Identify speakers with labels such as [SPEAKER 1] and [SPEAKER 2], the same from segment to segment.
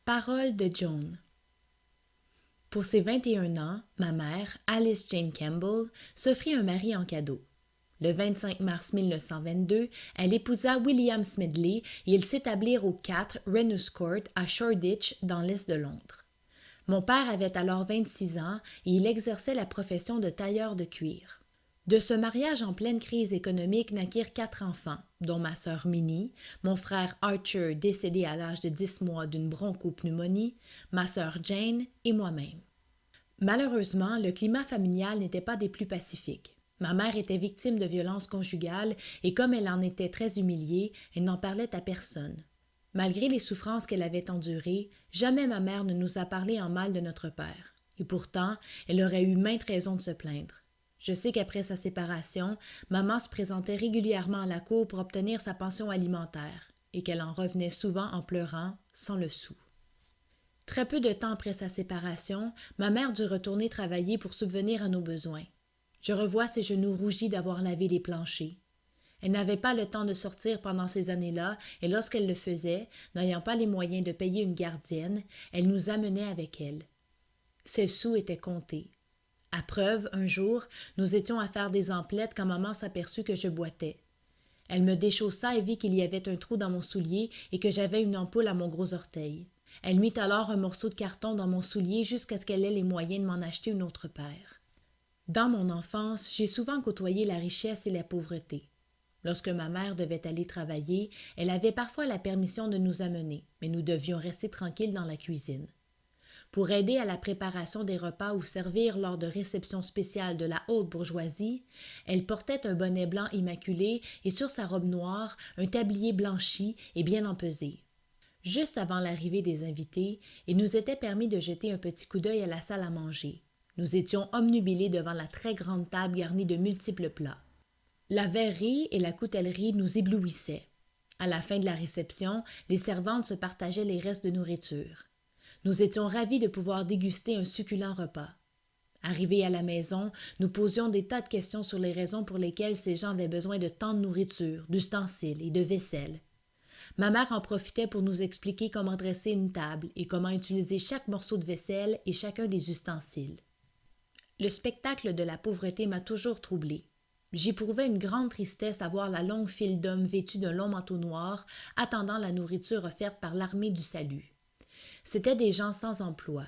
[SPEAKER 1] Parole de Joan. Pour ses 21 ans, ma mère, Alice Jane Campbell, s'offrit un mari en cadeau. Le 25 mars 1922, elle épousa William Smedley et ils s'établirent au 4 Renus Court à Shoreditch, dans l'est de Londres. Mon père avait alors 26 ans et il exerçait la profession de tailleur de cuir. De ce mariage en pleine crise économique naquirent 4 enfants, dont ma sœur Minnie, mon frère Archer décédé à l'âge de 10 mois d'une bronchopneumonie, ma sœur Jane et moi-même. Malheureusement, le climat familial n'était pas des plus pacifiques. Ma mère était victime de violences conjugales et comme elle en était très humiliée, elle n'en parlait à personne. Malgré les souffrances qu'elle avait endurées, jamais ma mère ne nous a parlé en mal de notre père. Et pourtant, elle aurait eu maintes raisons de se plaindre. Je sais qu'après sa séparation, maman se présentait régulièrement à la cour pour obtenir sa pension alimentaire et qu'elle en revenait souvent en pleurant, sans le sou. Très peu de temps après sa séparation, ma mère dut retourner travailler pour subvenir à nos besoins. Je revois ses genoux rougis d'avoir lavé les planchers. Elle n'avait pas le temps de sortir pendant ces années-là et lorsqu'elle le faisait, n'ayant pas les moyens de payer une gardienne, elle nous amenait avec elle. Ses sous étaient comptés. À preuve, un jour, nous étions à faire des emplettes quand maman s'aperçut que je boitais. Elle me déchaussa et vit qu'il y avait un trou dans mon soulier et que j'avais une ampoule à mon gros orteil. Elle mit alors un morceau de carton dans mon soulier jusqu'à ce qu'elle ait les moyens de m'en acheter une autre paire. Dans mon enfance, j'ai souvent côtoyé la richesse et la pauvreté. Lorsque ma mère devait aller travailler, elle avait parfois la permission de nous amener, mais nous devions rester tranquilles dans la cuisine. Pour aider à la préparation des repas ou servir lors de réceptions spéciales de la haute bourgeoisie, elle portait un bonnet blanc immaculé et sur sa robe noire un tablier blanchi et bien empesé. Juste avant l'arrivée des invités, il nous était permis de jeter un petit coup d'œil à la salle à manger. Nous étions omnubilés devant la très grande table garnie de multiples plats. La verrerie et la coutellerie nous éblouissaient. À la fin de la réception, les servantes se partageaient les restes de nourriture. Nous étions ravis de pouvoir déguster un succulent repas. Arrivés à la maison, nous posions des tas de questions sur les raisons pour lesquelles ces gens avaient besoin de tant de nourriture, d'ustensiles et de vaisselle. Ma mère en profitait pour nous expliquer comment dresser une table et comment utiliser chaque morceau de vaisselle et chacun des ustensiles. Le spectacle de la pauvreté m'a toujours troublée. J'éprouvais une grande tristesse à voir la longue file d'hommes vêtus d'un long manteau noir attendant la nourriture offerte par l'armée du salut. C'étaient des gens sans emploi.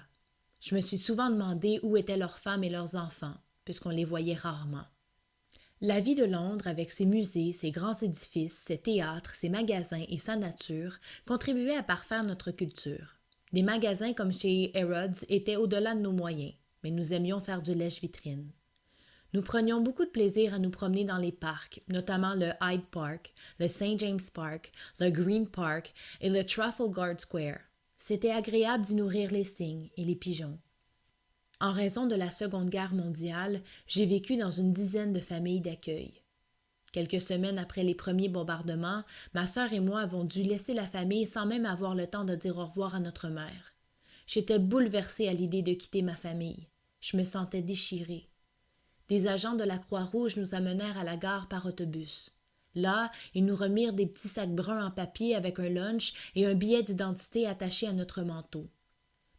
[SPEAKER 1] Je me suis souvent demandé où étaient leurs femmes et leurs enfants, puisqu'on les voyait rarement. La vie de Londres, avec ses musées, ses grands édifices, ses théâtres, ses magasins et sa nature, contribuait à parfaire notre culture. Des magasins comme chez Harrods étaient au-delà de nos moyens, mais nous aimions faire du lèche-vitrine. Nous prenions beaucoup de plaisir à nous promener dans les parcs, notamment le Hyde Park, le St. James Park, le Green Park et le Trafalgar Square. C'était agréable d'y nourrir les cygnes et les pigeons. En raison de la Seconde Guerre mondiale, j'ai vécu dans une dizaine de familles d'accueil. Quelques semaines après les premiers bombardements, ma sœur et moi avons dû laisser la famille sans même avoir le temps de dire au revoir à notre mère. J'étais bouleversée à l'idée de quitter ma famille. Je me sentais déchirée. Des agents de la Croix-Rouge nous amenèrent à la gare par autobus. Là, ils nous remirent des petits sacs bruns en papier avec un lunch et un billet d'identité attaché à notre manteau.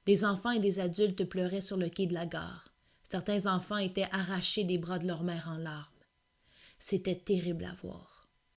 [SPEAKER 1] Des enfants et des adultes pleuraient sur le quai de la gare. Certains enfants étaient arrachés des bras de leur mère en larmes. C'était terrible à voir.